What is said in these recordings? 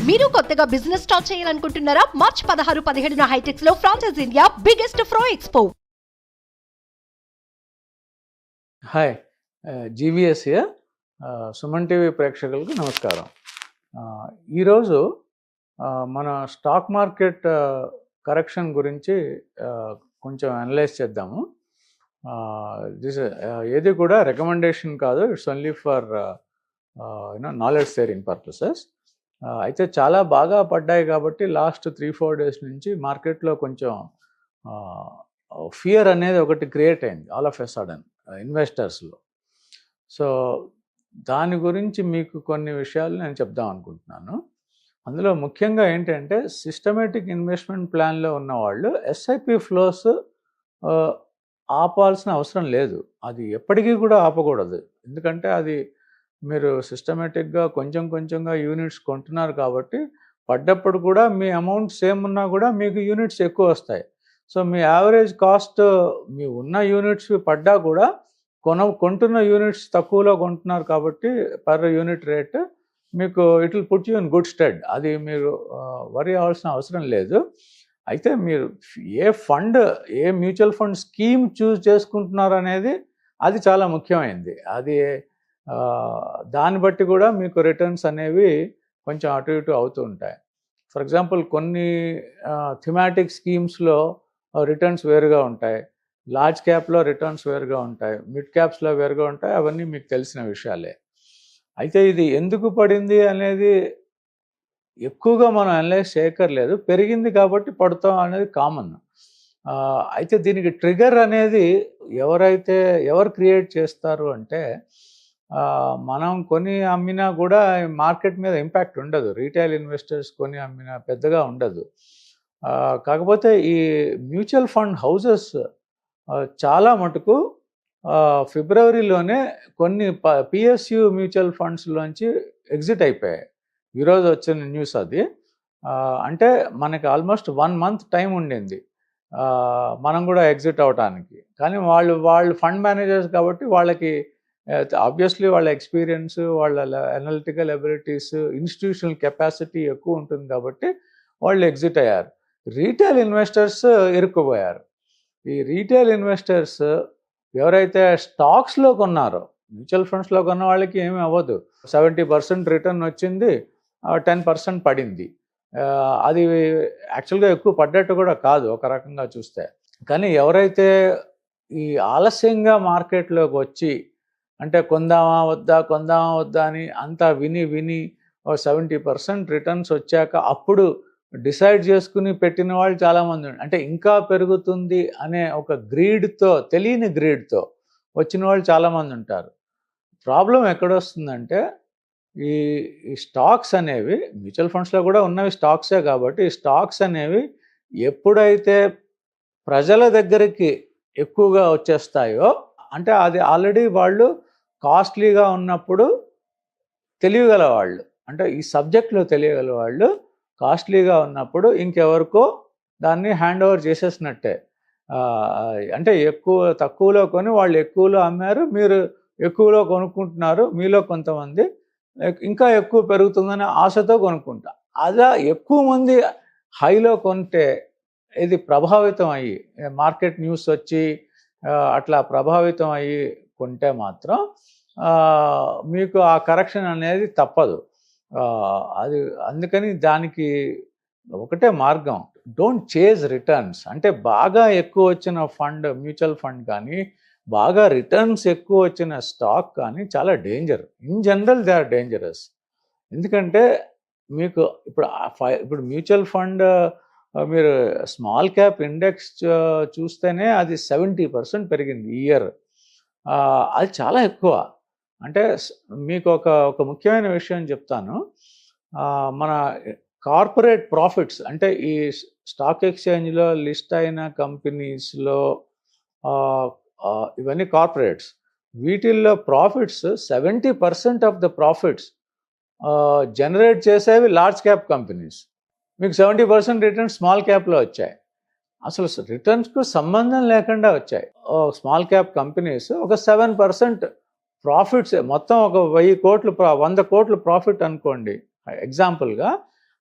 మీరు కొత్తగా business start చేయాలనుకుంటున్నారా? మార్చ్ 16-17 హైటెక్స్ లో franchise India biggest ఫ్రో expo. Hi, GVS here. Suman TV ప్రేక్షకులకు నమస్కారం. ఈరోజు మన స్టాక్ మార్కెట్ కరెక్షన్ గురించి కొంచెం అనలైజ్ చేద్దాము. ఏది కూడా రికమెండేషన్ కాదు, it's only for knowledge sharing purposes. అయితే చాలా బాగా పడ్డాయి కాబట్టి లాస్ట్ 3-4 డేస్ నుంచి మార్కెట్లో కొంచెం ఫియర్ అనేది ఒకటి క్రియేట్ అయింది ఆల్ ఆఫ్ ఎ సడన్ ఇన్వెస్టర్స్లో. సో దాని గురించి మీకు కొన్ని విషయాలు నేను చెప్దాం అనుకుంటున్నాను. అందులో ముఖ్యంగా ఏంటంటే సిస్టమేటిక్ ఇన్వెస్ట్మెంట్ ప్లాన్లో ఉన్నవాళ్ళు ఎస్ఐపి ఫ్లోస్ ఆపాల్సిన అవసరం లేదు. అది ఎప్పటికీ కూడా ఆపకూడదు. ఎందుకంటే అది మీరు సిస్టమేటిక్గా కొంచెంగా యూనిట్స్ కొంటున్నారు కాబట్టి పడ్డప్పుడు కూడా మీ అమౌంట్ సేమ్ ఉన్నా కూడా మీకు యూనిట్స్ ఎక్కువ వస్తాయి. సో మీ యావరేజ్ కాస్ట్ మీ ఉన్న యూనిట్స్ పడ్డా కూడా కొంటున్న యూనిట్స్ తక్కువలో కొంటున్నారు కాబట్టి పర్ యూనిట్ రేట్ మీకు it will put you in good stead. అది మీరు వరీ అవ్వాల్సిన అవసరం లేదు. అయితే మీరు ఏ మ్యూచువల్ ఫండ్ స్కీమ్ చూస్ చేసుకుంటున్నారు అనేది అది చాలా ముఖ్యమైనది. అది దాన్ని బట్టి కూడా మీకు రిటర్న్స్ అనేవి కొంచెం అటు ఇటు అవుతూ ఉంటాయి. ఫర్ ఎగ్జాంపుల్ కొన్ని థిమాటిక్ స్కీమ్స్లో రిటర్న్స్ వేరుగా ఉంటాయి, లార్జ్ క్యాప్లో రిటర్న్స్ వేరుగా ఉంటాయి, మిడ్ క్యాప్స్లో వేరుగా ఉంటాయి. అవన్నీ మీకు తెలిసిన విషయాలే. అయితే ఇది ఎందుకు పడింది అనేది ఎక్కువగా మనం అనలైజ్ చేయక్కర్లేదు. పెరిగింది కాబట్టి పడతాం అనేది కామన్. అయితే దీనికి ట్రిగర్ అనేది ఎవరు క్రియేట్ చేస్తారు అంటే మనం కొని అమ్మినా కూడా మార్కెట్ మీద ఇంపాక్ట్ ఉండదు. రీటైల్ ఇన్వెస్టర్స్ కొని అమ్మినా పెద్దగా ఉండదు. కాకపోతే ఈ మ్యూచువల్ ఫండ్ హౌసెస్ చాలా మటుకు ఫిబ్రవరిలోనే కొన్ని పిఎస్యు మ్యూచువల్ ఫండ్స్లోంచి ఎగ్జిట్ అయిపోయాయి. ఈరోజు వచ్చిన న్యూస్ అది. అంటే మనకి ఆల్మోస్ట్ 1 మంత్ టైం ఉండింది మనం కూడా ఎగ్జిట్ అవడానికి. కానీ వాళ్ళు ఫండ్ మేనేజర్స్ కాబట్టి వాళ్ళకి ఆబ్వియస్లీ వాళ్ళ ఎక్స్పీరియన్స్, వాళ్ళ అనలిటికల్ ఎబిలిటీస్, ఇన్స్టిట్యూషనల్ కెపాసిటీ ఎక్కువ ఉంటుంది కాబట్టి వాళ్ళు ఎగ్జిట్ అయ్యారు. రీటైల్ ఇన్వెస్టర్స్ ఇరుక్కుపోయారు. ఈ రీటైల్ ఇన్వెస్టర్స్ ఎవరైతే స్టాక్స్లో కొన్నారో, మ్యూచువల్ ఫండ్స్లో కొన్న వాళ్ళకి ఏమీ అవ్వదు. 70% రిటర్న్ వచ్చింది, 10% పడింది. అది యాక్చువల్గా ఎక్కువ పడ్డట్టు కూడా కాదు ఒక రకంగా చూస్తే. కానీ ఎవరైతే ఈ ఆలస్యంగా మార్కెట్లోకి వచ్చి అంటే కొందామా వద్దా అని అంతా విని 70% రిటర్న్స్ వచ్చాక అప్పుడు డిసైడ్ చేసుకుని పెట్టిన వాళ్ళు చాలామంది. అంటే ఇంకా పెరుగుతుంది అనే ఒక తెలియని గ్రీడ్తో వచ్చిన వాళ్ళు చాలామంది ఉంటారు. ప్రాబ్లం ఎక్కడొస్తుందంటే ఈ స్టాక్స్ అనేవి మ్యూచువల్ ఫండ్స్లో కూడా ఉన్నవి స్టాక్సే కాబట్టి ఈ స్టాక్స్ అనేవి ఎప్పుడైతే ప్రజల దగ్గరికి ఎక్కువగా వచ్చేస్తాయో, అంటే అది ఆల్రెడీ వాళ్ళు కాస్ట్లీగా ఉన్నప్పుడు తెలియగల వాళ్ళు, అంటే ఈ సబ్జెక్ట్లో తెలియగల వాళ్ళు కాస్ట్లీగా ఉన్నప్పుడు ఇంకెవరికో దాన్ని హ్యాండ్ ఓవర్ చేసేసినట్టే. అంటే తక్కువలో కొని వాళ్ళు ఎక్కువలో అమ్మారు, మీరు ఎక్కువలో కొనుక్కుంటున్నారు. మీలో కొంతమంది ఇంకా ఎక్కువ పెరుగుతుందనే ఆశతో కొనుక్కుంటా. అలా ఎక్కువ మంది హైలో కొంటే ఇది ప్రభావితం అయ్యి మార్కెట్ న్యూస్ వచ్చి అట్లా ప్రభావితం అయ్యి కొంటే మాత్రం మీకు ఆ కరెక్షన్ అనేది తప్పదు. అది అందుకని దానికి ఒకటే మార్గం, డోంట్ చేజ్ రిటర్న్స్. అంటే బాగా ఎక్కువ వచ్చిన మ్యూచువల్ ఫండ్ కానీ బాగా రిటర్న్స్ ఎక్కువ వచ్చిన స్టాక్ కానీ చాలా danger. In general they are dangerous. ఎందుకంటే మీకు ఇప్పుడు మ్యూచువల్ ఫండ్ మీరు స్మాల్ క్యాప్ ఇండెక్స్ చూస్తేనే అది 70% పెరిగింది ఈ ఇయర్. అది చాలా ఎక్కువ. అంటే మీకు ఒక ముఖ్యమైన విషయం చెప్తాను. మన కార్పొరేట్ ప్రాఫిట్స్ అంటే ఈ స్టాక్ ఎక్స్చేంజ్లో లిస్ట్ అయిన కంపెనీస్లో ఇవన్నీ కార్పొరేట్స్, వీటిల్లో profits 70% of the profits generate చేసేవి లార్జ్ క్యాప్ కంపెనీస్. మీకు 70% రిటర్న్స్ స్మాల్ క్యాప్లో వచ్చాయి. అసలు రిటర్న్స్కు సంబంధం లేకుండా వచ్చాయి. స్మాల్ క్యాప్ కంపెనీస్ ఒక 7% ప్రాఫిట్స్, మొత్తం ఒక 100 కోట్లు ప్రాఫిట్ అనుకోండి ఎగ్జాంపుల్గా,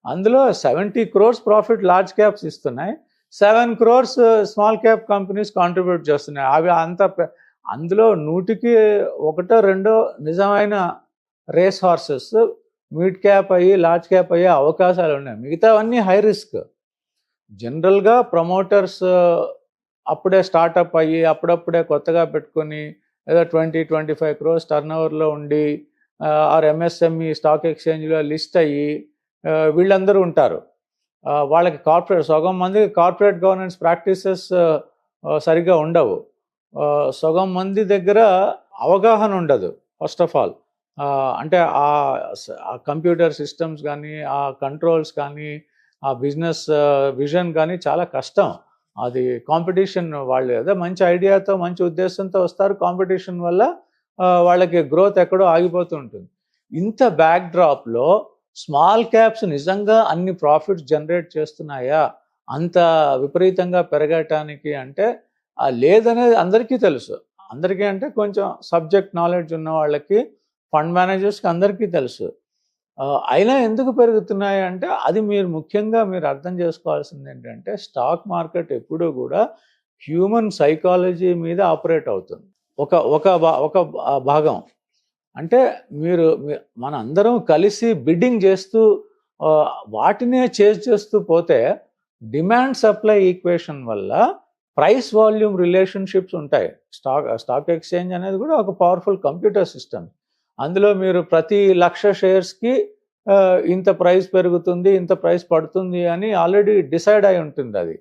అందులో 70 crores ప్రాఫిట్ లార్జ్ క్యాప్స్ ఇస్తున్నాయి, 7 crores small cap companies contribute చేస్తున్నాయి. అవి అందులో 100కి 1-2 నిజమైన రేస్ హార్సెస్ మిడ్ క్యాప్ అయ్యి లార్జ్ క్యాప్ అయ్యే అవకాశాలు ఉన్నాయి. మిగతావన్నీ హై రిస్క్. జనరల్గా ప్రమోటర్స్ అప్పుడే స్టార్టప్ అయ్యి అప్పుడప్పుడే కొత్తగా పెట్టుకొని ఏదో 20-25 crores టర్న్-ఓవర్లో ఉండి ఆర్ ఎంఎస్ఎంఈ స్టాక్ ఎక్స్చేంజ్లో లిస్ట్ అయ్యి వీళ్ళందరూ ఉంటారు. వాళ్ళకి సగం మంది కార్పొరేట్ గవర్నెన్స్ ప్రాక్టీసెస్ సరిగ్గా ఉండవు. సగం మంది దగ్గర అవగాహన ఉండదు. ఫస్ట్ ఆఫ్ ఆల్ అంటే ఆ కంప్యూటర్ సిస్టమ్స్ కానీ, ఆ కంట్రోల్స్ కానీ, ఆ బిజినెస్ విజన్ కానీ చాలా కష్టం. అది కాంపిటీషన్, వాళ్ళు ఏదో మంచి ఐడియాతో మంచి ఉద్దేశంతో వస్తారు, కాంపిటీషన్ వల్ల వాళ్ళకి గ్రోత్ ఎక్కడో ఆగిపోతూ ఉంటుంది. ఇంత బ్యాక్ డ్రాప్లో స్మాల్ క్యాప్స్ నిజంగా అన్ని ప్రాఫిట్స్ జనరేట్ చేస్తున్నాయా అంత విపరీతంగా పెరగటానికి? అంటే లేదనేది అందరికీ తెలుసు. అందరికీ అంటే కొంచెం సబ్జెక్ట్ నాలెడ్జ్ ఉన్న వాళ్ళకి, ఫండ్ మేనేజర్స్కి అందరికీ తెలుసు. అయినా ఎందుకు పెరుగుతున్నాయి అంటే అది ముఖ్యంగా మీరు అర్థం చేసుకోవాల్సింది ఏంటంటే, స్టాక్ మార్కెట్ ఎప్పుడూ కూడా హ్యూమన్ సైకాలజీ మీద ఆపరేట్ అవుతుంది. ఒక భాగం అంటే మన అందరం కలిసి బిడ్డింగ్ చేస్తూ వాటినే చేజ్ చేస్తూ పోతే డిమాండ్ సప్లై ఈక్వేషన్ వల్ల ప్రైస్ వాల్యూమ్ రిలేషన్షిప్స్ ఉంటాయి. స్టాక్ ఎక్స్చేంజ్ అనేది కూడా ఒక పవర్ఫుల్ కంప్యూటర్ సిస్టమ్. అందులో మీరు ప్రతి 1,00,000 షేర్స్కి ఇంత ప్రైస్ పెరుగుతుంది, ఇంత ప్రైస్ పడుతుంది అని ఆల్రెడీ డిసైడ్ అయి ఉంటుంది. అది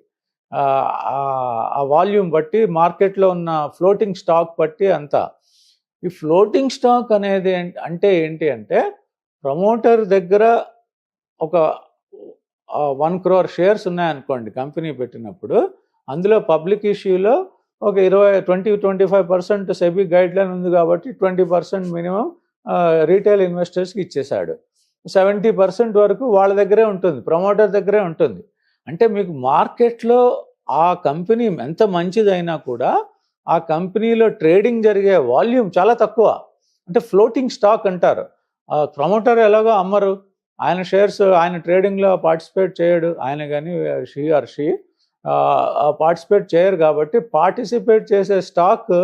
ఆ వాల్యూమ్ బట్టి, మార్కెట్లో ఉన్న ఫ్లోటింగ్ స్టాక్ బట్టి అంతా. ఈ ఫ్లోటింగ్ స్టాక్ అనేది అంటే ఏంటి అంటే, ప్రమోటర్ దగ్గర ఒక 1 crore షేర్స్ ఉన్నాయనుకోండి కంపెనీ పెట్టినప్పుడు, అందులో పబ్లిక్ ఇష్యూలో ఒక 20-25% సెబీ గైడ్లైన్ ఉంది కాబట్టి 20% మినిమం రీటైల్ ఇన్వెస్టర్స్కి ఇచ్చేశాడు. 70% వరకు వాళ్ళ దగ్గరే ఉంటుంది, ప్రమోటర్ దగ్గరే ఉంటుంది. అంటే మీకు మార్కెట్లో ఆ కంపెనీ ఎంత మంచిదైనా కూడా ఆ కంపెనీలో ట్రేడింగ్ జరిగే వాల్యూమ్ చాలా తక్కువ. అంటే ఫ్లోటింగ్ స్టాక్ అంటారు. ప్రమోటర్ ఎలాగో అమ్మరు, ఆయన షేర్స్ ఆయన ట్రేడింగ్లో పార్టిసిపేట్ చేయడు, ఆయన కానీ షీ పార్టిసిపేట్ చేయరు కాబట్టి పార్టిసిపేట్ చేసే స్టాక్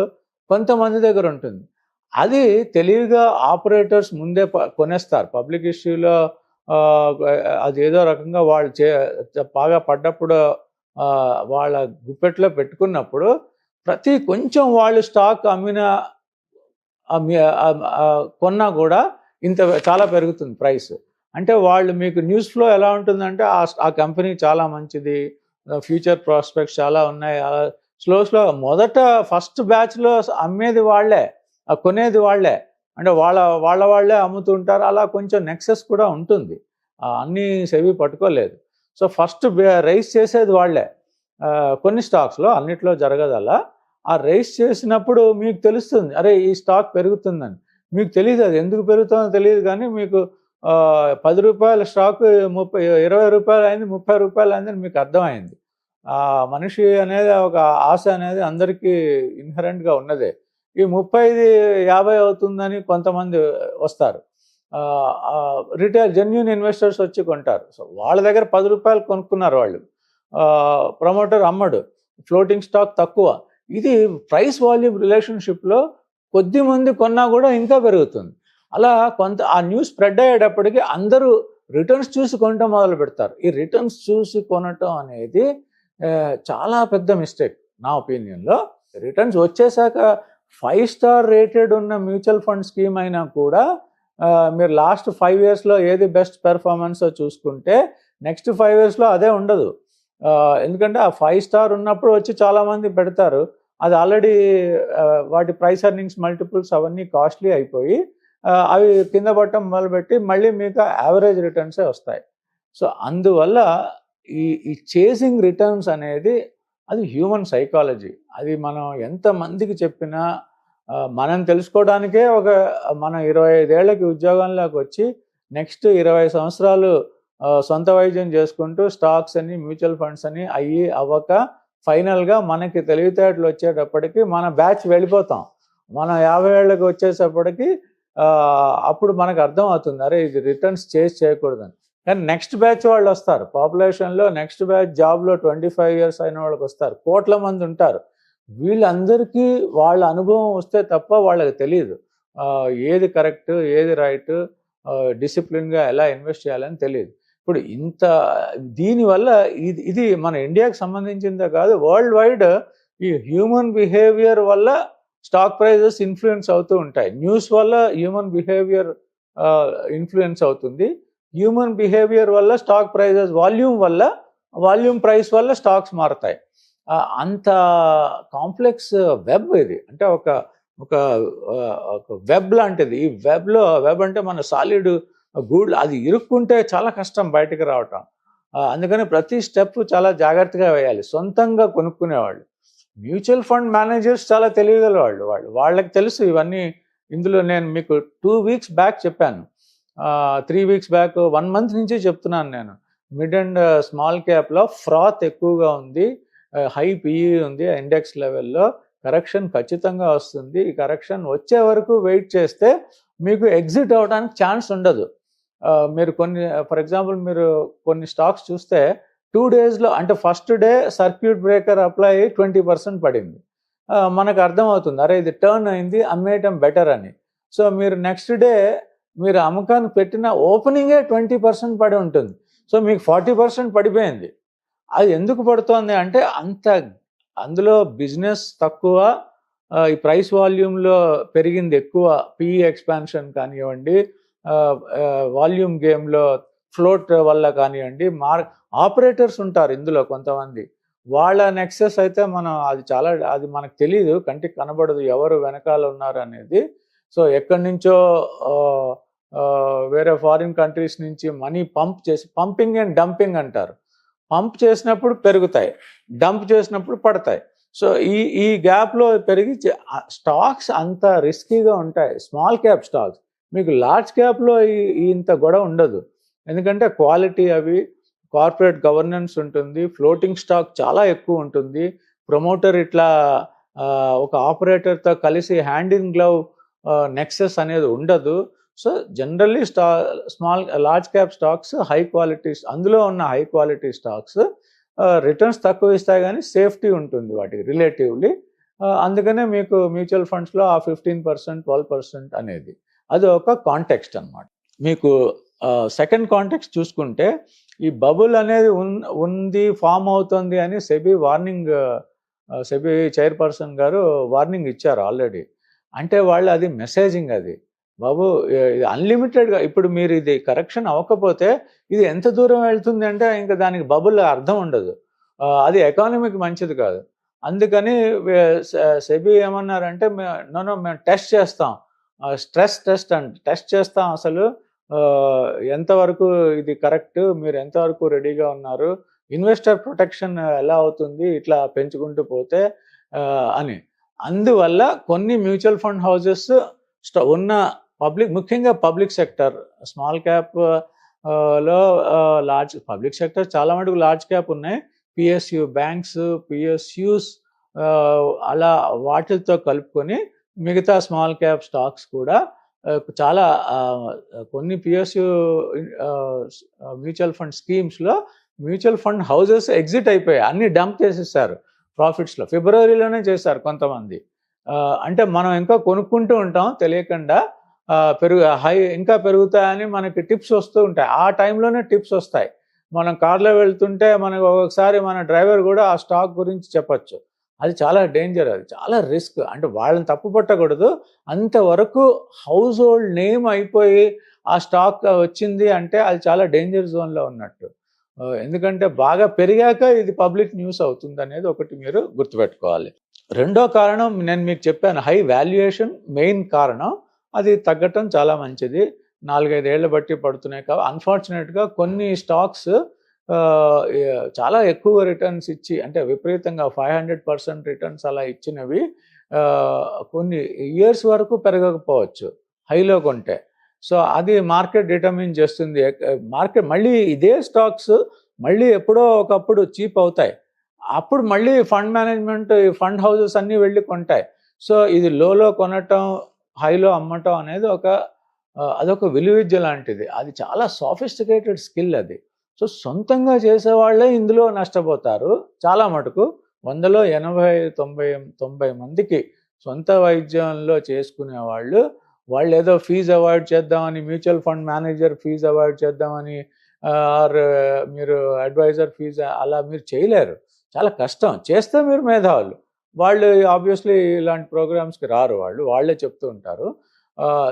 కొంతమంది దగ్గర ఉంటుంది. అది తెలివిగా ఆపరేటర్స్ ముందే కొనేస్తారు. పబ్లిక్ ఇష్యూలో అది ఏదో రకంగా వాళ్ళు బాగా పడ్డప్పుడు వాళ్ళ గుప్పెట్లో పెట్టుకున్నప్పుడు ప్రతి కొంచెం వాళ్ళు స్టాక్ కొన్నా కూడా చాలా పెరుగుతుంది ప్రైస్. అంటే వాళ్ళు మీకు న్యూస్ ఫ్లో ఎలా ఉంటుందంటే ఆ కంపెనీ చాలా మంచిది, ఫ్యూచర్ ప్రాస్పెక్ట్స్ చాలా ఉన్నాయి. స్లో మొదట ఫస్ట్ బ్యాచ్లో అమ్మేది వాళ్ళే, కొనేది వాళ్ళే, అంటే వాళ్ళే అమ్ముతుంటారు. అలా కొంచెం నెక్సెస్ కూడా ఉంటుంది, అన్నీ సెబీ పట్టుకోలేదు. సో ఫస్ట్ రైస్ చేసేది వాళ్ళే. కొన్ని స్టాక్స్లో, అన్నిట్లో జరగదు అలా. ఆ రైస్ చేసినప్పుడు మీకు తెలుస్తుంది, అరే ఈ స్టాక్ పెరుగుతుందని. మీకు తెలియదు అది ఎందుకు పెరుగుతుందో తెలియదు, కానీ మీకు 10 రూపాయల స్టాక్ 20 రూపాయలు అయింది, 30 రూపాయలు అయిందని మీకు అర్థమైంది. మనిషి అనేది ఒక ఆశ అనేది అందరికీ ఇన్హరెంట్గా ఉన్నదే. ఈ 30-50 అవుతుందని కొంతమంది వస్తారు, రిటైల్ జెన్యూన్ ఇన్వెస్టర్స్ వచ్చి కొంటారు. సో వాళ్ళ దగ్గర 10 రూపాయలు కొనుక్కున్నారు వాళ్ళు, ప్రమోటర్ అమ్మడు, ఫ్లోటింగ్ స్టాక్ తక్కువ. ఇది ప్రైస్ వాల్యూమ్ రిలేషన్షిప్లో కొద్ది మంది కొన్నా కూడా ఇంకా పెరుగుతుంది. అలా ఆ న్యూస్ స్ప్రెడ్ అయ్యేటప్పటికి అందరూ రిటర్న్స్ చూసి కొనటం మొదలు పెడతారు. ఈ రిటర్న్స్ చూసి కొనటం అనేది చాలా పెద్ద మిస్టేక్ నా ఒపీనియన్లో. రిటర్న్స్ వచ్చేసాక 5 స్టార్ రేటెడ్ ఉన్న మ్యూచువల్ ఫండ్ స్కీమ్ అయినా కూడా మీరు లాస్ట్ 5 yearsలో ఏది బెస్ట్ పెర్ఫార్మెన్సో చూసుకుంటే నెక్స్ట్ 5 yearsలో అదే ఉండదు. ఎందుకంటే ఆ 5 స్టార్ ఉన్నప్పుడు వచ్చి చాలామంది పెడతారు, అది ఆల్రెడీ వాటి ప్రైస్ ఎర్నింగ్స్ మల్టిపుల్స్ అవన్నీ కాస్ట్లీ అయిపోయి అవి కింద పట్టడం మొదలుపెట్టి మళ్ళీ మీకు యావరేజ్ రిటర్న్సే వస్తాయి. సో అందువల్ల ఈ చేసింగ్ రిటర్న్స్ అనేది అది హ్యూమన్ సైకాలజీ. అది మనం ఎంతమందికి చెప్పినా మనం తెలుసుకోవడానికే మన 25 ఏళ్ళకి ఉద్యోగంలోకి వచ్చి నెక్స్ట్ 20 సంవత్సరాలు సొంత వైద్యం చేసుకుంటూ స్టాక్స్ అని మ్యూచువల్ ఫండ్స్ అని అవ్వక ఫైనల్గా మనకి తెలివితేటలు వచ్చేటప్పటికి మన బ్యాచ్ వెళ్ళిపోతాం. మనం 50 ఏళ్ళకి వచ్చేటప్పటికి అప్పుడు మనకు అర్థం అవుతుంది, అరే ఇది రిటర్న్స్ చేయకూడదని. కానీ నెక్స్ట్ బ్యాచ్ వాళ్ళు వస్తారు. పాపులేషన్లో నెక్స్ట్ బ్యాచ్ జాబ్లో 25 years అయిన వాళ్ళకి వస్తారు. కోట్ల మంది ఉంటారు. వీళ్ళందరికీ వాళ్ళ అనుభవం వస్తే తప్ప వాళ్ళకి తెలియదు. ఏది కరెక్ట్, ఏది రైట్, డిసిప్లిన్గా ఎలా ఇన్వెస్ట్ చేయాలని తెలియదు. ఇప్పుడు దీనివల్ల ఇది మన ఇండియాకి సంబంధించిందే కాదు, వరల్డ్ వైడ్ ఈ హ్యూమన్ బిహేవియర్ వల్ల స్టాక్ ప్రైజెస్ ఇన్ఫ్లుయెన్స్ అవుతూ ఉంటాయి. న్యూస్ వల్ల హ్యూమన్ బిహేవియర్ ఇన్ఫ్లుయెన్స్ అవుతుంది. హ్యూమన్ బిహేవియర్ వల్ల స్టాక్ ప్రైజెస్, వాల్యూమ్ ప్రైస్ వల్ల స్టాక్స్ మారుతాయి. అంత కాంప్లెక్స్ వెబ్ ఇది. అంటే ఒక వెబ్ లాంటిది. ఈ వెబ్ అంటే మన సాలిడ్ గూడ్, అది ఇరుక్కుంటే చాలా కష్టం బయటకు రావటం. అందుకని ప్రతి స్టెప్ చాలా జాగ్రత్తగా వేయాలి. సొంతంగా కొనుక్కునేవాళ్ళు, మ్యూచువల్ ఫండ్ మేనేజర్స్ చాలా తెలియగల వాళ్ళకి తెలుసు ఇవన్నీ. ఇందులో నేను మీకు 2 weeks బ్యాక్ చెప్పాను, 3 weeks బ్యాక్, 1 month నుంచి చెప్తున్నాను నేను. మిడ్ అండ్ స్మాల్ క్యాప్లో ఫ్రాత్ ఎక్కువగా ఉంది, హై పిఈ ఉంది ఇండెక్స్ లెవెల్లో. కరెక్షన్ ఖచ్చితంగా వస్తుంది. ఈ కరెక్షన్ వచ్చే వరకు వెయిట్ చేస్తే మీకు ఎగ్జిట్ అవ్వడానికి ఛాన్స్ ఉండదు. మీరు ఫర్ ఎగ్జాంపుల్ మీరు కొన్ని స్టాక్స్ చూస్తే 2 daysలో, అంటే first day circuit breaker apply 20% పడింది. మనకు అర్థమవుతుంది, అరే ఇది టర్న్ అయింది, అమ్మేయటం బెటర్ అని. సో మీరు నెక్స్ట్ డే మీరు అమ్మకానికి పెట్టిన ఓపెనింగే 20% పడి ఉంటుంది. సో మీకు 40% పడిపోయింది. అది ఎందుకు పడుతోంది అంటే అందులో బిజినెస్ తక్కువ, ఈ ప్రైస్ వాల్యూమ్లో పెరిగింది ఎక్కువ, పిఈ ఎక్స్పాన్షన్ కానివ్వండి, వాల్యూమ్ గేమ్లో ఫ్లోట్ వల్ల కానివ్వండి. ఆపరేటర్స్ ఉంటారు ఇందులో కొంతమంది, వాళ్ళ నెక్సెస్ అయితే అది మనకు తెలియదు, కంటికి కనబడదు ఎవరు వెనకాల ఉన్నారు అనేది. సో ఎక్కడి నుంచో వేరే ఫారిన్ కంట్రీస్ నుంచి మనీ పంపింగ్ అండ్ డంపింగ్ అంటారు. పంప్ చేసినప్పుడు పెరుగుతాయి, డంప్ చేసినప్పుడు పడతాయి. సో ఈ గ్యాప్లో పెరిగి స్టాక్స్ అంత రిస్కీగా ఉంటాయి, స్మాల్ క్యాప్ స్టాక్స్. మీకు లార్జ్ క్యాప్లో ఇంత గొడవ ఉండదు, ఎందుకంటే క్వాలిటీ, అవి కార్పొరేట్ గవర్నెన్స్ ఉంటుంది, ఫ్లోటింగ్ స్టాక్ చాలా ఎక్కువ ఉంటుంది, ప్రమోటర్ ఇట్లా ఒక ఆపరేటర్తో కలిసి హ్యాండ్ ఇన్ గ్లవ్ నెక్సెస్ అనేది ఉండదు. So generally large cap stocks high quality, అందులో ఉన్న హై క్వాలిటీ స్టాక్స్ రిటర్న్స్ తక్కువ ఇస్తాయి కానీ సేఫ్టీ ఉంటుంది వాటికి రిలేటివ్లీ. అందుకనే మీకు మ్యూచువల్ ఫండ్స్లో ఆ 15%, 12% అనేది అది ఒక కాంటెక్స్ట్ అన్నమాట. మీకు సెకండ్ కాంటెక్స్ట్ చూసుకుంటే, ఈ బబుల్ అనేది ఉంది, ఫామ్ అవుతుంది అని సెబీ చైర్పర్సన్ గారు వార్నింగ్ ఇచ్చారు ఆల్రెడీ. అంటే వాళ్ళు అది మెసేజింగ్, అది బాబు అన్లిమిటెడ్గా, ఇప్పుడు మీరు ఇది కరెక్షన్ అవ్వకపోతే ఇది ఎంత దూరం వెళ్తుంది అంటే ఇంకా దానికి బబుల్ అర్థం ఉండదు, అది ఎకానమీకి మంచిది కాదు. అందుకని సెబీ ఏమన్నారంటే, మేము టెస్ట్ చేస్తాం, స్ట్రెస్ టెస్ట్ చేస్తాం, అసలు ఎంతవరకు ఇది కరెక్ట్, మీరు ఎంతవరకు రెడీగా ఉన్నారు, ఇన్వెస్టర్ ప్రొటెక్షన్ ఎలా అవుతుంది ఇట్లా పెంచుకుంటూ పోతే అని. అందువల్ల కొన్ని మ్యూచువల్ ఫండ్ హౌజెస్ ఉన్న ముఖ్యంగా పబ్లిక్ సెక్టర్, స్మాల్ క్యాప్ లో లార్జ్ పబ్లిక్ సెక్టర్ చాలా మటుకు లార్జ్ క్యాప్ ఉన్నాయి, పిఎస్యు బ్యాంక్స్, పిఎస్యూస్, అలా వాటితో కలుపుకొని మిగతా స్మాల్ క్యాప్ స్టాక్స్ కూడా చాలా కొన్ని పిఎస్యు మ్యూచువల్ ఫండ్ స్కీమ్స్లో మ్యూచువల్ ఫండ్ హౌజెస్ ఎగ్జిట్ అయిపోయాయి, అన్ని డంప్ చేసేసారు ప్రాఫిట్స్లో. ఫిబ్రవరిలోనే చేశారు కొంతమంది. అంటే మనం ఇంకా కొనుక్కుంటూ ఉంటాం తెలియకుండా, ఇంకా పెరుగుతాయని మనకి టిప్స్ వస్తూ ఉంటాయి. ఆ టైంలోనే టిప్స్ వస్తాయి. మనం కార్లో వెళ్తుంటే మనకు ఒక్కొక్కసారి మన డ్రైవర్ కూడా ఆ స్టాక్ గురించి చెప్పచ్చు. అది చాలా డేంజర్, అది చాలా రిస్క్. అంటే వాళ్ళని తప్పు పట్టకూడదు, అంతవరకు హౌస్ హోల్డ్ నేమ్ అయిపోయి ఆ స్టాక్ వచ్చింది అంటే అది చాలా డేంజర్ జోన్లో ఉన్నట్టు. ఎందుకంటే బాగా పెరిగాక ఇది పబ్లిక్ న్యూస్ అవుతుంది అనేది ఒకటి మీరు గుర్తుపెట్టుకోవాలి. రెండో కారణం నేను మీకు చెప్పాను, హై వాల్యుయేషన్ మెయిన్ కారణం. అది తగ్గటం చాలా మంచిది, 4-5 ఏళ్ల బట్టి పడుతున్నాయి. కాబట్టి అన్ఫార్చునేట్గా కొన్ని స్టాక్స్ చాలా ఎక్కువ రిటర్న్స్ ఇచ్చి, అంటే విపరీతంగా 500% రిటర్న్స్ అలా ఇచ్చినవి కొన్ని ఇయర్స్ వరకు పెరగకపోవచ్చు హైలో కొంటే. సో అది మార్కెట్ డిటర్మిన్ చేస్తుంది. మార్కెట్ మళ్ళీ ఇదే స్టాక్స్ మళ్ళీ ఎప్పుడో ఒకప్పుడు చీప్ అవుతాయి, అప్పుడు మళ్ళీ ఫండ్ మేనేజ్మెంట్, ఫండ్ హౌసెస్ అన్నీ వెళ్ళి కొంటాయి. సో ఇది లోలో కొనటం, హైలో అమ్మటం అనేది ఒక అదొక విలువిద్య లాంటిది. అది చాలా సోఫిస్టికేటెడ్ స్కిల్ అది. సో సొంతంగా చేసేవాళ్ళే ఇందులో నష్టపోతారు చాలా మటుకు. 100లో 80, 90 మందికి సొంత వైద్యంలో చేసుకునేవాళ్ళు, వాళ్ళేదో ఫీజు అవాయిడ్ చేద్దామని, mutual fund manager fees avoid చేద్దామని ఆర్ మీరు అడ్వైజర్ ఫీజు అలా మీరు చేయలేరు. చాలా కష్టం. చేస్తే మీరు మేధావులు. వాళ్ళు ఆబ్వియస్లీ ఇలాంటి ప్రోగ్రామ్స్‌కి రారు వాళ్ళు. వాళ్ళే చెప్తూ ఉంటారు.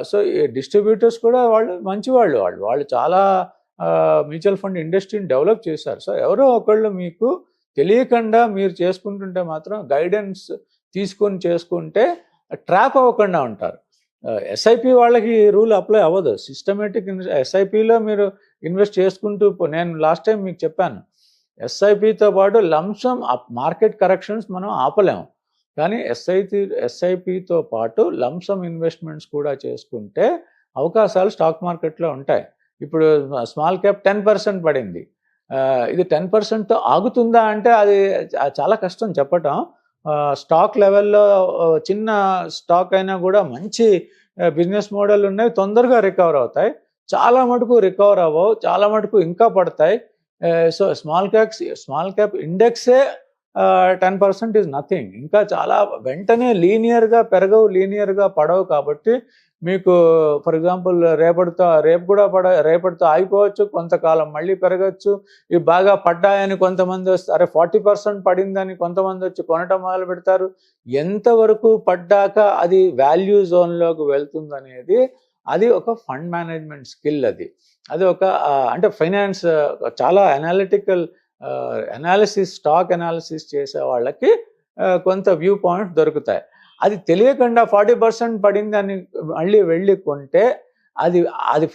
సో ఈ డిస్ట్రిబ్యూటర్స్ కూడా వాళ్ళు మంచివాళ్ళు వాళ్ళు. వాళ్ళు చాలా మ్యూచువల్ ఫండ్ ఇండస్ట్రీని డెవలప్ చేశారు. సో ఎవరో ఒకళ్ళు మీకు తెలియకుండా మీరు చేసుకుంటుంటే మాత్రం గైడెన్స్ తీసుకొని చేసుకుంటే ట్రాప్ అవ్వకుండా ఉంటారు. ఎస్ఐపి వాళ్ళకి రూల్ అప్లై అవ్వదు. సిస్టమేటిక్ ఎస్ఐపిలో మీరు ఇన్వెస్ట్ చేసుకుంటూ నేను లాస్ట్ టైం మీకు చెప్పాను. ఎస్ఐపితో పాటు లంసమ్ మార్కెట్ కరెక్షన్స్ మనం ఆపలేము. కానీ ఎస్ఐపితో పాటు లంసమ్ ఇన్వెస్ట్మెంట్స్ కూడా చేసుకుంటే అవకాశాలు స్టాక్ మార్కెట్లో ఉంటాయి. ఇప్పుడు స్మాల్ క్యాప్ 10% పడింది. ఇది 10%తో ఆగుతుందా అంటే అది చాలా కష్టం చెప్పటం. స్టాక్ లెవెల్లో చిన్న స్టాక్ అయినా కూడా మంచి బిజినెస్ మోడల్ ఉన్నాయి, తొందరగా రికవర్ అవుతాయి. చాలా మటుకు రికవర్ అవ్వవు, చాలా మటుకు ఇంకా పడతాయి. సో స్మాల్ క్యాప్ ఇండెక్సే 10% ఈజ్ నథింగ్. ఇంకా చాలా వెంటనే లీనియర్గా పెరగవు, లీనియర్గా పడవు. కాబట్టి మీకు ఫర్ ఎగ్జాంపుల్ రేపటితో ఆగిపోవచ్చు, కొంతకాలం మళ్ళీ పెరగచ్చు. ఇవి బాగా పడ్డాయని కొంతమంది వస్తే అరే 40% పడిందని కొంతమంది వచ్చి కొనటం మొదలు పెడతారు. ఎంతవరకు పడ్డాక అది వాల్యూ జోన్లోకి వెళ్తుందనేది అది ఒక ఫండ్ మేనేజ్మెంట్ స్కిల్. అది ఒక అంటే ఫైనాన్స్ చాలా అనలిటికల్ అనాలిసిస్, స్టాక్ అనాలిసిస్ చేసే వాళ్ళకి కొంత వ్యూ పాయింట్ దొరుకుతాయి. అది తెలియకుండా 40% పడిందని మళ్ళీ వెళ్ళి కొంటే అది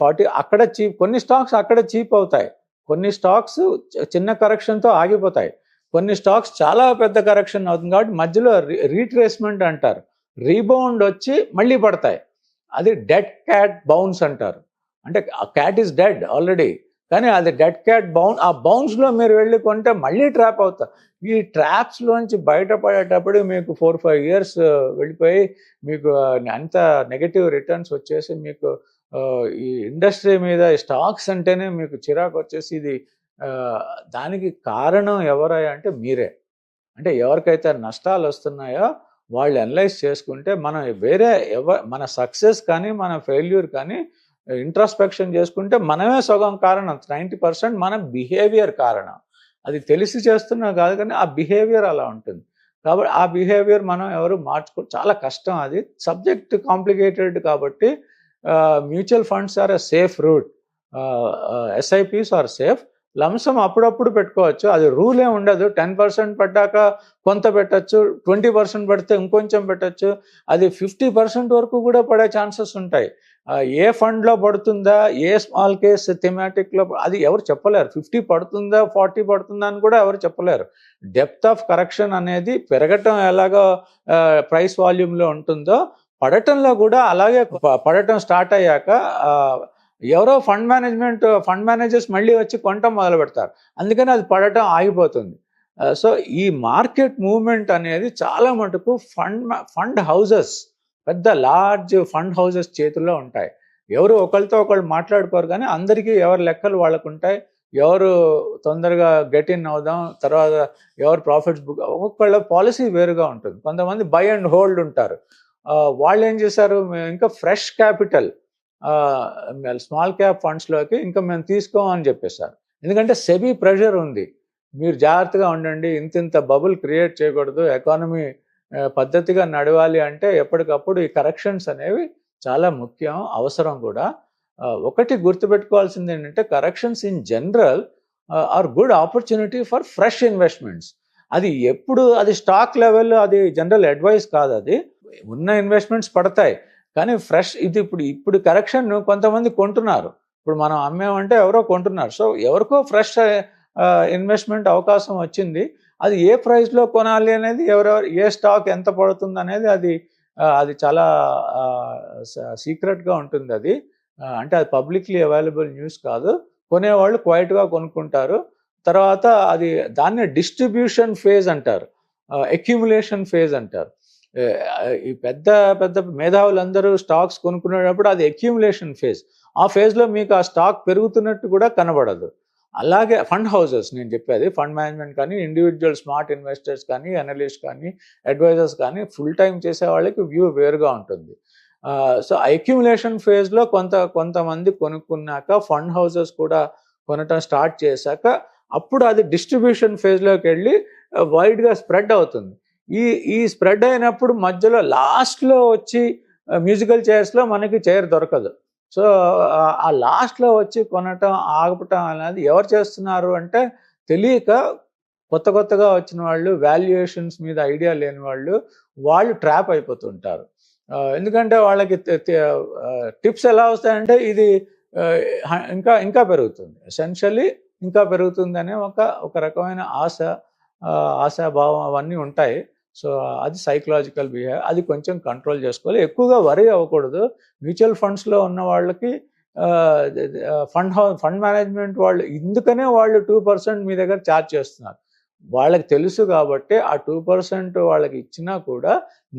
40 అక్కడ చీప్. కొన్ని స్టాక్స్ అక్కడ చీప్ అవుతాయి, కొన్ని స్టాక్స్ చిన్న కరెక్షన్తో ఆగిపోతాయి, కొన్ని స్టాక్స్ చాలా పెద్ద కరెక్షన్ అవుతుంది. కాబట్టి మధ్యలో రీట్రేస్మెంట్ అంటారు, రీబౌండ్ వచ్చి మళ్ళీ పడతాయి. అది డెడ్ క్యాట్ బౌన్స్ అంటారు. అంటే క్యాట్ ఈస్ డెడ్ ఆల్రెడీ, కానీ అది డెడ్ క్యాట్ ఆ బౌన్స్లో మీరు వెళ్ళి కొంటే మళ్ళీ ట్రాప్ అవుతారు. ఈ ట్రాప్స్లోంచి బయటపడేటప్పుడు మీకు 4-5 ఇయర్స్ వెళ్ళిపోయి మీకు అంత నెగటివ్ రిటర్న్స్ వచ్చేసి మీకు ఈ ఇండస్ట్రీ మీద స్టాక్స్ అంటేనే మీకు చిరాకు వచ్చేసి ఇది దానికి కారణం ఎవరయ్యా అంటే మీరే. అంటే ఎవరికైతే నష్టాలు వస్తున్నాయో వాళ్ళు అనలైజ్ చేసుకుంటే మనం మన సక్సెస్ కానీ మన ఫెయిల్యూర్ కానీ ఇంట్రాస్పెక్షన్ చేసుకుంటే మనమే సగం కారణం. 90% మన బిహేవియర్ కారణం. అది తెలిసి చేస్తున్నా కాదు, కానీ ఆ బిహేవియర్ అలా ఉంటుంది. కాబట్టి ఆ బిహేవియర్ మనం ఎవరు చాలా కష్టం. అది సబ్జెక్ట్ కాంప్లికేటెడ్. కాబట్టి mutual funds are a safe route, SIPs are safe. Lump sum అప్పుడప్పుడు పెట్టుకోవచ్చు, అది రూలే ఉండదు. 10% పడ్డాక కొంత పెట్టచ్చు, 20% పడితే ఇంకొంచెం పెట్టచ్చు. అది 50% వరకు కూడా పడే ఛాన్సెస్ ఉంటాయి. ఏ ఫండ్లో పడుతుందా, ఏ స్మాల్ కేస్ థెమాటిక్లో అది ఎవరు చెప్పలేరు. 50 పడుతుందా 40 పడుతుందా అని కూడా ఎవరు చెప్పలేరు. డెప్త్ ఆఫ్ కరెక్షన్ అనేది పెరగటం ఎలాగో ప్రైస్ వాల్యూమ్లో ఉంటుందో పడటంలో కూడా అలాగే పడటం స్టార్ట్ అయ్యాక ఎవరో ఫండ్ మేనేజర్స్ మళ్ళీ వచ్చి కొనటం మొదలు పెడతారు. అందుకని అది పడటం ఆగిపోతుంది. సో ఈ మార్కెట్ మూవ్మెంట్ అనేది చాలా మటుకు ఫండ్ హౌజెస్, పెద్ద లార్జ్ ఫండ్ హౌజెస్ చేతుల్లో ఉంటాయి. ఎవరు ఒకరితో ఒకళ్ళు మాట్లాడుకోరు, కానీ అందరికీ ఎవరి లెక్కలు వాళ్ళకు ఉంటాయి. ఎవరు తొందరగా గెట్ ఇన్ అవుదాం, తర్వాత ఎవరు ప్రాఫిట్స్ బుక్, ఒక్కొక్కళ్ళ పాలసీ వేరుగా ఉంటుంది. కొంతమంది బై అండ్ హోల్డ్ ఉంటారు. వాళ్ళు ఏం చేశారు, ఇంకా ఫ్రెష్ క్యాపిటల్ స్మాల్ క్యాప్ ఫండ్స్లోకి ఇంకా మేము తీసుకోమని చెప్పేశారు. ఎందుకంటే సెబీ ప్రెషర్ ఉంది, మీరు జాగ్రత్తగా ఉండండి, ఇంత బబుల్ క్రియేట్ చేయకూడదు, ఎకానమీ పద్ధతిగా నడవాలి అంటే ఎప్పటికప్పుడు ఈ కరెక్షన్స్ అనేవి చాలా ముఖ్యం, అవసరం కూడా. ఒకటి గుర్తుపెట్టుకోవాల్సింది ఏంటంటే corrections in general are good opportunity for fresh investments. అది ఎప్పుడు అది స్టాక్ లెవెల్, అది జనరల్ అడ్వైస్ కాదు. అది ఉన్న ఇన్వెస్ట్మెంట్స్ పడతాయి, కానీ ఫ్రెష్ ఇది ఇప్పుడు కరెక్షన్ కొంతమంది కొంటున్నారు. ఇప్పుడు మనం అమ్మేమంటే ఎవరో కొంటున్నారు. సో ఎవరికో ఫ్రెష్ ఇన్వెస్ట్మెంట్ అవకాశం వచ్చింది. అది ఏ ప్రైస్లో కొనాలి అనేది, ఏ స్టాక్ ఎంత పడుతుంది అనేది అది చాలా సీక్రెట్గా ఉంటుంది. అది అంటే అది పబ్లిక్లీ అవైలబుల్ న్యూస్ కాదు. కొనేవాళ్ళు క్వైట్గా కొనుక్కుంటారు. తర్వాత దాన్ని డిస్ట్రిబ్యూషన్ ఫేజ్ అంటారు, అక్యుములేషన్ ఫేజ్ అంటారు. ఈ పెద్ద పెద్ద మేధావులందరూ స్టాక్స్ కొనుక్కునేటప్పుడు అది అక్యూములేషన్ ఫేజ్. ఆ ఫేజ్లో మీకు ఆ స్టాక్ పెరుగుతున్నట్టు కూడా కనబడదు. అలాగే ఫండ్ హౌసెస్ నేను చెప్పేది, ఫండ్ మేనేజ్మెంట్ కానీ, ఇండివిజువల్ స్మార్ట్ ఇన్వెస్టర్స్ కానీ, అనలిస్ట్ కానీ, అడ్వైజర్స్ కానీ, ఫుల్ టైం చేసే వాళ్ళకి వ్యూ వేరుగా ఉంటుంది. సో అక్యూములేషన్ ఫేజ్లో కొంతమంది కొనుక్కున్నాక, ఫండ్ హౌసెస్ కూడా కొనటం స్టార్ట్ చేశాక, అప్పుడు అది డిస్ట్రిబ్యూషన్ ఫేజ్లోకి వెళ్ళి వైడ్గా స్ప్రెడ్ అవుతుంది. ఈ స్ప్రెడ్ అయినప్పుడు మధ్యలో లాస్ట్లో వచ్చి మ్యూజికల్ చైర్స్లో మనకి చైర్ దొరకదు. సో ఆ లాస్ట్లో వచ్చి కొనటం ఆగటం అనేది ఎవరు చేస్తున్నారు అంటే, తెలియక కొత్తగా వచ్చిన వాళ్ళు, వాల్యుయేషన్స్ మీద ఐడియా లేని వాళ్ళు ట్రాప్ అయిపోతుంటారు. ఎందుకంటే వాళ్ళకి టిప్స్ ఎలా వస్తాయంటే, ఇది ఇంకా పెరుగుతుంది, ఎసెన్షియల్లీ ఇంకా పెరుగుతుంది అనే ఒక రకమైన ఆశాభావం అవన్నీ ఉంటాయి. సో అది సైకలాజికల్ బిహేవియర్, అది కొంచెం కంట్రోల్ చేసుకోవాలి. ఎక్కువగా వరీ అవ్వకూడదు. మ్యూచువల్ ఫండ్స్లో ఉన్న వాళ్ళకి ఫండ్ మేనేజ్మెంట్ వాళ్ళు ఎందుకనే వాళ్ళు 2% మీ దగ్గర ఛార్జ్ చేస్తున్నారు. వాళ్ళకి తెలుసు కాబట్టి ఆ 2% వాళ్ళకి ఇచ్చినా కూడా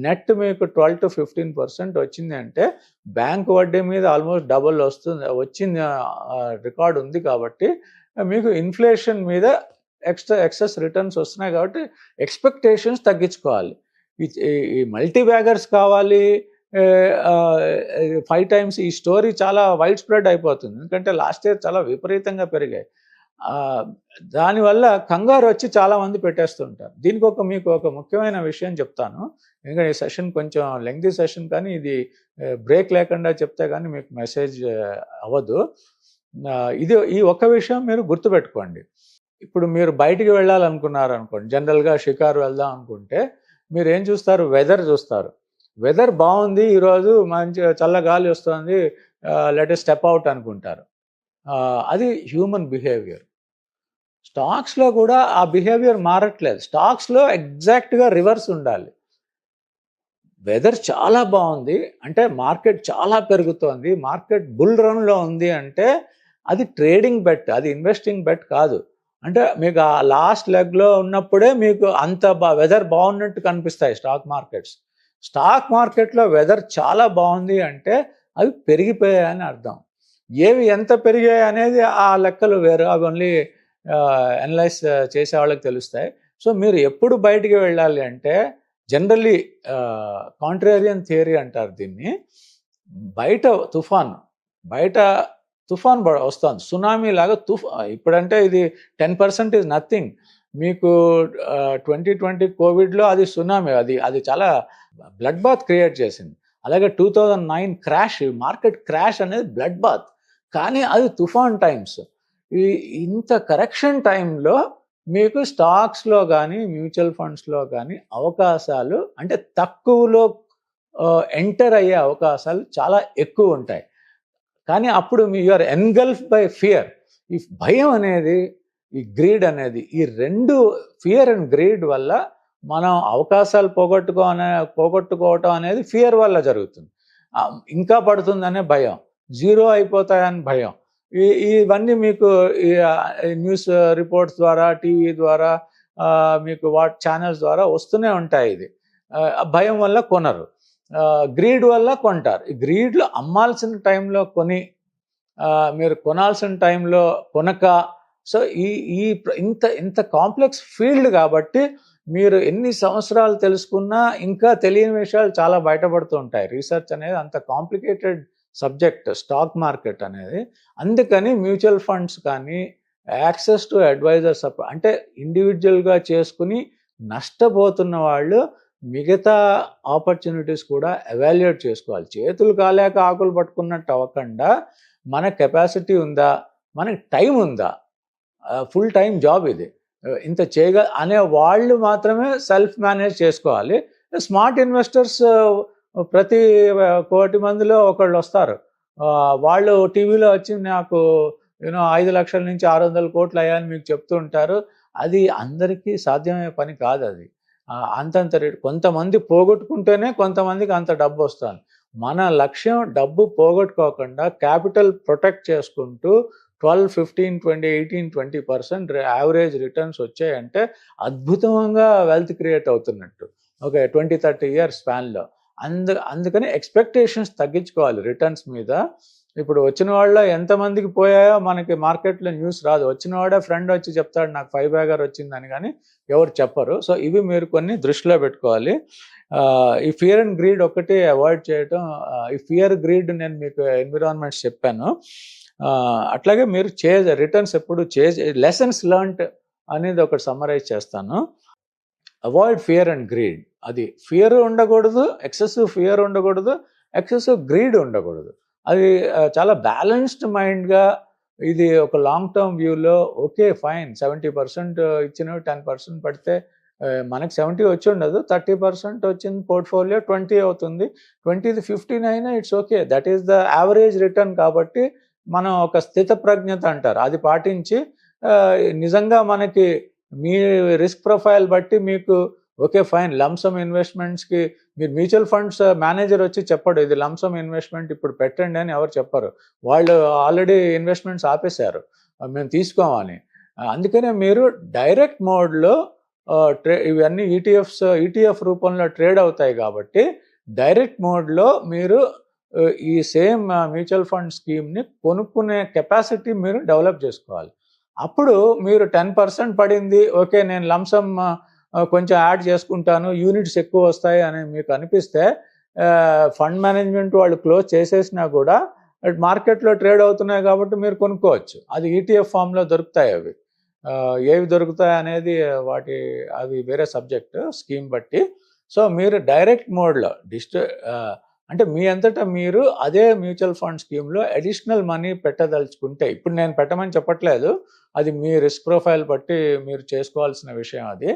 నెట్ మీకు 12 to 15% వచ్చింది అంటే, బ్యాంక్ వడ్డీ మీద ఆల్మోస్ట్ డబుల్ వచ్చింది రికార్డు ఉంది. కాబట్టి మీకు ఇన్ఫ్లేషన్ మీద ఎక్సెస్ రిటర్న్స్ వస్తున్నాయి. కాబట్టి ఎక్స్పెక్టేషన్స్ తగ్గించుకోవాలి. ఈ మల్టీ బ్యాగర్స్ కావాలి 5 times ఈ స్టోరీ చాలా వైడ్ స్ప్రెడ్ అయిపోతుంది. ఎందుకంటే లాస్ట్ ఇయర్ చాలా విపరీతంగా పెరిగాయి. దానివల్ల కంగారు వచ్చి చాలామంది పెట్టేస్తుంటారు. దీనికి మీకు ఒక ముఖ్యమైన విషయం చెప్తాను. ఎందుకంటే ఈ సెషన్ కొంచెం లెంగ్తీ సెషన్, కానీ ఇది బ్రేక్ లేకుండా చెప్తే కానీ మీకు మెసేజ్ అవ్వదు. ఈ ఒక్క విషయం మీరు గుర్తుపెట్టుకోండి. ఇప్పుడు మీరు బయటికి వెళ్ళాలనుకున్నారు అనుకోండి, జనరల్గా షికారు వెళ్దాం అనుకుంటే మీరు ఏం చూస్తారు? వెదర్ చూస్తారు. వెదర్ బాగుంది, ఈరోజు మంచి చల్లగాలి వస్తుంది, లెట్ us స్టెప్ అవుట్ అనుకుంటారు. అది హ్యూమన్ బిహేవియర్. స్టాక్స్లో కూడా ఆ బిహేవియర్ మారట్లేదు. స్టాక్స్లో ఎగ్జాక్ట్గా రివర్స్ ఉండాలి. వెదర్ చాలా బాగుంది అంటే, మార్కెట్ చాలా పెరుగుతోంది, మార్కెట్ బుల్ రన్లో ఉంది అంటే అది ట్రేడింగ్ బెట్, అది ఇన్వెస్టింగ్ బెట్ కాదు. అంటే మీకు ఆ లాస్ట్ లెగ్లో ఉన్నప్పుడే మీకు అంత వెదర్ బాగున్నట్టు కనిపిస్తాయి స్టాక్ మార్కెట్లో వెదర్ చాలా బాగుంది అంటే అవి పెరిగిపోయాయని అర్థం. ఏవి ఎంత పెరిగాయి అనేది ఆ లెక్కలు వేరు, అవి ఓన్లీ అనలైజ్ చేసే వాళ్ళకి తెలుస్తాయి. సో మీరు ఎప్పుడు బయటికి వెళ్ళాలి అంటే, జనరల్లీ కాంట్రేరియన్ థియరీ అంటారు దీన్ని. బయట తుఫాన్ వస్తుంది, సునామీ లాగా ఇప్పుడంటే ఇది 10% ఈజ్ నథింగ్. మీకు 2020 కోవిడ్లో అది సునామీ, అది చాలా బ్లడ్ బాత్ క్రియేట్ చేసింది. అలాగే 2009 క్రాష్, మార్కెట్ క్రాష్ అనేది బ్లడ్ బాత్. కానీ అది తుఫాన్ టైమ్స్. ఇంత కరెక్షన్ టైంలో మీకు స్టాక్స్లో కానీ మ్యూచువల్ ఫండ్స్లో కానీ అవకాశాలు అంటే తక్కువలో ఎంటర్ అయ్యే అవకాశాలు చాలా ఎక్కువ ఉంటాయి. కానీ అప్పుడు యూఆర్ ఎన్గల్ఫ్ బై ఫియర్. ఈ భయం అనేది, ఈ గ్రీడ్ అనేది, ఈ రెండు ఫియర్ అండ్ గ్రీడ్ వల్ల మనం అవకాశాలు పోగొట్టుకోవటం అనేది ఫియర్ వల్ల జరుగుతుంది. ఇంకా పడుతుందనే భయం, జీరో అయిపోతాయని భయం. ఇవన్నీ మీకు న్యూస్ రిపోర్ట్స్ ద్వారా, టీవీ ద్వారా, మీకు ఛానల్స్ ద్వారా వస్తూనే ఉంటాయి. ఇది భయం వల్ల కొనరు, గ్రీడ్ వల్ల కొంటారు. ఈ గ్రీడ్లో అమ్మాల్సిన టైంలో కొని, మీరు కొనాల్సిన టైంలో కొనక, సో ఇంత కాంప్లెక్స్ ఫీల్డ్ కాబట్టి మీరు ఎన్ని సంవత్సరాలు తెలుసుకున్నా ఇంకా తెలియని విషయాలు చాలా బయటపడుతూ ఉంటాయి. రీసెర్చ్ అనేది అంత కాంప్లికేటెడ్ సబ్జెక్ట్ స్టాక్ మార్కెట్ అనేది. అందుకని మ్యూచువల్ ఫండ్స్ కానీ, యాక్సెస్ టు అడ్వైజర్స్ అంటే ఇండివిజువల్గా చేసుకుని నష్టపోతున్న వాళ్ళు మిగతా ఆపర్చునిటీస్ కూడా ఎవాల్యుయేట్ చేసుకోవాలి. చేతులు కాలేక ఆకులు పట్టుకున్నట్టు అవ్వకుండా, మన కెపాసిటీ ఉందా, మనకి టైం ఉందా, ఫుల్ టైం జాబ్ ఇది, ఇంత అనే వాళ్ళు మాత్రమే సెల్ఫ్ మేనేజ్ చేసుకోవాలి. స్మార్ట్ ఇన్వెస్టర్స్ ప్రతి 1,000,000 మందిలో ఒకళ్ళు వస్తారు. వాళ్ళు టీవీలో వచ్చి నాకు 5 లక్షల నుంచి 600 కోట్లు అయ్యాయని మీకు చెప్తూ ఉంటారు. అది అందరికీ సాధ్యమయ్యే పని కాదు. అది అంతంత రేటు. కొంతమంది పోగొట్టుకుంటేనే కొంతమందికి అంత డబ్బు వస్తుంది. మన లక్ష్యం డబ్బు పోగొట్టుకోకుండా క్యాపిటల్ ప్రొటెక్ట్ చేసుకుంటూ 12, 15, 20, 18, 20% యావరేజ్ రిటర్న్స్ వచ్చాయంటే అద్భుతంగా వెల్త్ క్రియేట్ అవుతున్నట్టు. ఒక 20-30 ఇయర్స్ స్పాన్లో. అందుకని ఎక్స్పెక్టేషన్స్ తగ్గించుకోవాలి రిటర్న్స్ మీద. ఇప్పుడు వచ్చిన వాళ్ళ ఎంతమందికి పోయాయో మనకి మార్కెట్లో న్యూస్ రాదు. వచ్చిన వాడే ఫ్రెండ్ వచ్చి చెప్తాడు నాకు 5 బ్యాగర్ వచ్చిందని, కానీ ఎవరు చెప్పరు. సో ఇవి మీరు కొన్ని దృష్టిలో పెట్టుకోవాలి. ఈ ఫియర్ అండ్ గ్రీడ్ ఒకటి అవాయిడ్ చేయటం. ఈ ఫియర్ గ్రీడ్ నేను మీకు ఎన్విరాన్మెంట్స్ చెప్పాను. అట్లాగే మీరు రిటర్న్స్ ఎప్పుడు లెసన్స్ లెర్న్డ్ అనేది ఒకటి సమ్మరైజ్ చేస్తాను. Avoid fear and greed. అది ఫియర్ ఉండకూడదు, ఎక్సెసివ్ ఫియర్ ఉండకూడదు, ఎక్సెసివ్ గ్రీడ్ ఉండకూడదు. అది చాలా బ్యాలెన్స్డ్ మైండ్గా ఇది ఒక లాంగ్ టర్మ్ వ్యూలో ఓకే ఫైన్ 70% ఇచ్చినవి 10% పడితే మనకి 70 వచ్చి ఉండదు, 30% వచ్చింది పోర్ట్ఫోలియో 20 అవుతుంది, 20ది 15 అయినా it's okay. That is the average return. కాబట్టి మనం ఒక స్థిత ప్రజ్ఞత అంటారు, అది పాటించి నిజంగా మనకి మీ రిస్క్ ప్రొఫైల్ బట్టి మీకు ఓకే ఫైన్ లంసమ్ ఇన్వెస్ట్మెంట్స్కి మీరు మ్యూచువల్ ఫండ్స్ మేనేజర్ వచ్చి చెప్పడు ఇది లంసమ్ ఇన్వెస్ట్మెంట్ ఇప్పుడు పెట్టండి అని ఎవరు చెప్పరు. వాళ్ళు ఆల్రెడీ ఇన్వెస్ట్మెంట్స్ ఆపేశారు మేము తీసుకోమని. అందుకనే మీరు డైరెక్ట్ మోడ్లో ఇవన్నీ ఈటీఎఫ్ రూపంలో ట్రేడ్ అవుతాయి కాబట్టి డైరెక్ట్ మోడ్లో మీరు ఈ సేమ్ మ్యూచువల్ ఫండ్ స్కీమ్ని కొనుక్కునే కెపాసిటీ మీరు డెవలప్ చేసుకోవాలి. అప్పుడు మీరు 10% పడింది ఓకే నేను లంసమ్ కొంచెం యాడ్ చేసుకుంటాను యూనిట్స్ ఎక్కువ వస్తాయి అని మీకు అనిపిస్తే ఫండ్ మేనేజ్మెంట్ వాళ్ళు క్లోజ్ చేసేసినా కూడా మార్కెట్లో ట్రేడ్ అవుతున్నాయి కాబట్టి మీరు కొనుక్కోవచ్చు. అది ఈటీఎఫ్ ఫామ్లో దొరుకుతాయి. అవి ఏవి దొరుకుతాయి అనేది అవి వేరే సబ్జెక్ట్ స్కీమ్ బట్టి. సో మీరు డైరెక్ట్ మోడ్లో అంటే మీ అంతటా మీరు అదే మ్యూచువల్ ఫండ్ స్కీమ్లో అడిషనల్ మనీ పెట్టదలుచుకుంటే, ఇప్పుడు నేను పెట్టమని చెప్పట్లేదు, అది మీ రిస్క్ ప్రొఫైల్ బట్టి మీరు చేసుకోవాల్సిన విషయం అది.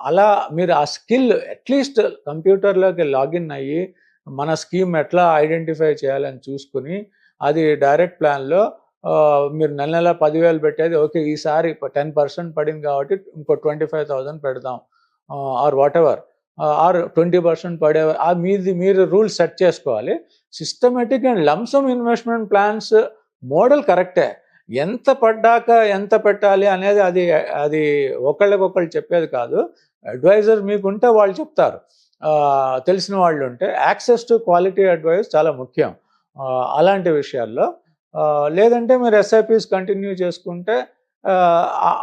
అలా మీరు ఆ స్కిల్ అట్లీస్ట్ కంప్యూటర్లోకి లాగిన్ అయ్యి మన స్కీమ్ ఎట్లా ఐడెంటిఫై చేయాలని చూసుకుని అది డైరెక్ట్ ప్లాన్లో మీరు నెల 10,000 పెట్టేది ఓకే ఈసారి 10% పడింది కాబట్టి ఇంకో 25,000 పెడదాం ఆర్ వాట్ ఎవర్, ఆర్ 20% పడే మీరు రూల్స్ సెట్ చేసుకోవాలి. Systematic and lump sum investment plans model కరెక్టే, ఎంత పడ్డాక ఎంత పెట్టాలి అనేది అది ఒకళ్ళకొకళ్ళు చెప్పేది కాదు. అడ్వైజర్ మీకుంటే వాళ్ళు చెప్తారు, తెలిసిన వాళ్ళు ఉంటే యాక్సెస్ టు క్వాలిటీ అడ్వైస్ చాలా ముఖ్యం అలాంటి విషయాల్లో. లేదంటే మీరు ఎస్ఐపిస్ కంటిన్యూ చేసుకుంటే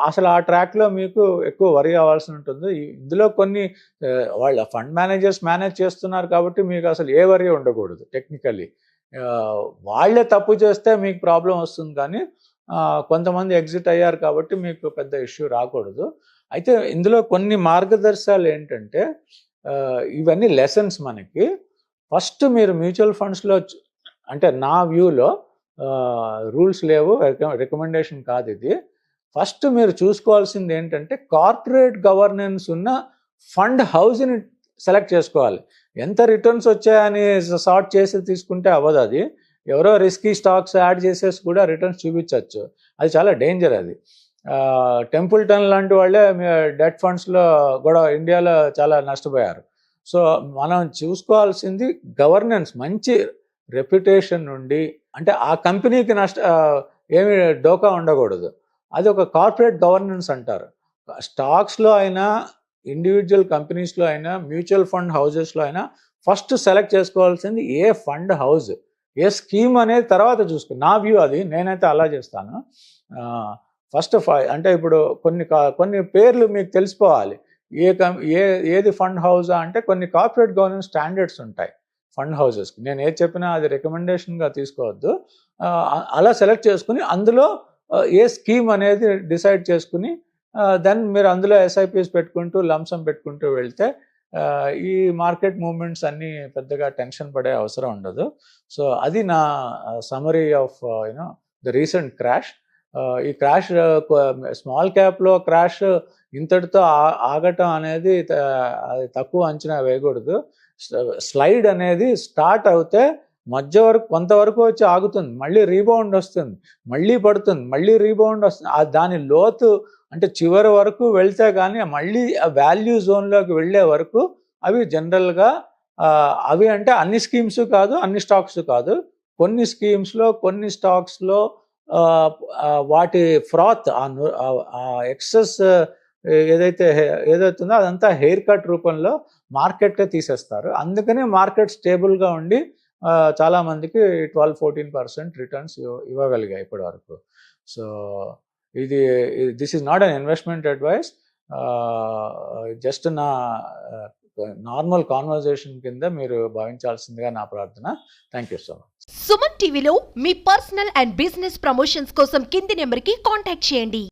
అసలు ఆ ట్రాక్లో మీకు ఎక్కువ వరి అవ్వాల్సి ఉంటుంది. ఇందులో కొన్ని వాళ్ళ ఫండ్ మేనేజర్స్ మేనేజ్ చేస్తున్నారు కాబట్టి మీకు అసలు ఏ వరి ఉండకూడదు. టెక్నికల్లీ వాళ్ళే తప్పు చేస్తే మీకు ప్రాబ్లం వస్తుంది, కానీ కొంతమంది ఎగ్జిట్ అయ్యారు కాబట్టి మీకు పెద్ద ఇష్యూ రాకూడదు. అయితే ఇందులో కొన్ని మార్గదర్శకాలు ఏంటంటే ఇవన్నీ లెసన్స్ మనకి. ఫస్ట్ మీరు మ్యూచువల్ ఫండ్స్లో అంటే నా వ్యూలో రూల్స్ లేవు, రికమెండేషన్ కాదు ఇది. ఫస్ట్ మీరు చూసుకోవాల్సింది ఏంటంటే కార్పొరేట్ గవర్నెన్స్ ఉన్న ఫండ్ హౌస్ని సెలెక్ట్ చేసుకోవాలి. ఎంత రిటర్న్స్ వచ్చాయని సార్ట్ చేసి తీసుకుంటే అవ్వదు. అది ఎవరో రిస్కీ స్టాక్స్ యాడ్ చేసేసి కూడా రిటర్న్స్ చూపించవచ్చు, అది చాలా డేంజర్. అది టెంపుల్టన్ లాంటి వాళ్ళే డెట్ ఫండ్స్లో కూడా ఇండియాలో చాలా నష్టపోయారు. సో మనం చూసుకోవాల్సింది గవర్నెన్స్, మంచి రెప్యుటేషన్ నుండి, అంటే ఆ కంపెనీకి ఏమి డోకా ఉండకూడదు. అది ఒక కార్పొరేట్ గవర్నెన్స్ అంటారు. స్టాక్స్లో అయినా, ఇండివిజువల్ కంపెనీస్లో అయినా, మ్యూచువల్ ఫండ్ హౌజెస్లో అయినా ఫస్ట్ సెలెక్ట్ చేసుకోవాల్సింది ఏ ఫండ్ హౌస్, ఏ స్కీమ్ అనేది తర్వాత చూసుకుని. నా వ్యూ అది, నేనైతే అలా చేస్తాను. ఫస్ట్ అంటే ఇప్పుడు కొన్ని పేర్లు మీకు తెలిసిపోవాలి. ఏది ఫండ్ హౌజా అంటే కొన్ని కార్పొరేట్ గవర్నెన్స్ స్టాండర్డ్స్ ఉంటాయి ఫండ్ హౌసెస్కి. నేను ఏది చెప్పినా అది రికమెండేషన్గా తీసుకోవద్దు. అలా సెలెక్ట్ చేసుకుని అందులో ఏ స్కీమ్ అనేది డిసైడ్ చేసుకుని దెన్ మీరు అందులో ఎస్ఐపిస్ పెట్టుకుంటూ లంసమ్ పెట్టుకుంటూ వెళ్తే ఈ మార్కెట్ మూవ్మెంట్స్ అన్నీ పెద్దగా టెన్షన్ పడే అవసరం ఉండదు. సో అది నా summary of the recent crash. ఈ క్రాష్ స్మాల్ క్యాప్లో క్రాష్ ఇంతటితో ఆగటం అనేది అది తక్కువ అంచనా వేయకూడదు. స్లైడ్ అనేది స్టార్ట్ అవుతే మధ్య వరకు కొంతవరకు వచ్చి ఆగుతుంది, మళ్ళీ రీబౌండ్ వస్తుంది, మళ్ళీ పడుతుంది, మళ్ళీ రీబౌండ్ వస్తుంది. దాని లోతు అంటే చివరి వరకు వెళ్తే కానీ మళ్ళీ ఆ వాల్యూ జోన్లోకి వెళ్ళే వరకు అవి జనరల్గా అవి అంటే అన్ని స్కీమ్స్ కాదు, అన్ని స్టాక్స్ కాదు, కొన్ని స్కీమ్స్లో కొన్ని స్టాక్స్లో వాటి ఫ్రాత్, ఆ ఎక్సెస్ ఏదైతే ఉందో అదంతా హెయిర్ కట్ రూపంలో మార్కెట్కే తీసేస్తారు. అందుకని మార్కెట్ స్టేబుల్గా ఉండి చాలామందికి 12-14% రిటర్న్స్ ఇవ్వగలిగాయి ఇప్పటి వరకు. So this is not an investment advice, just నా నార్మల్ కాన్వర్జేషన్ కింద మీరు భావించాల్సిందిగా నా ప్రార్థన. Thank you so much. Suman టీవీలో మీ పర్సనల్ అండ్ బిజినెస్ ప్రమోషన్స్ కోసం కింది నెంబర్కి కాంటాక్ట్ చేయండి.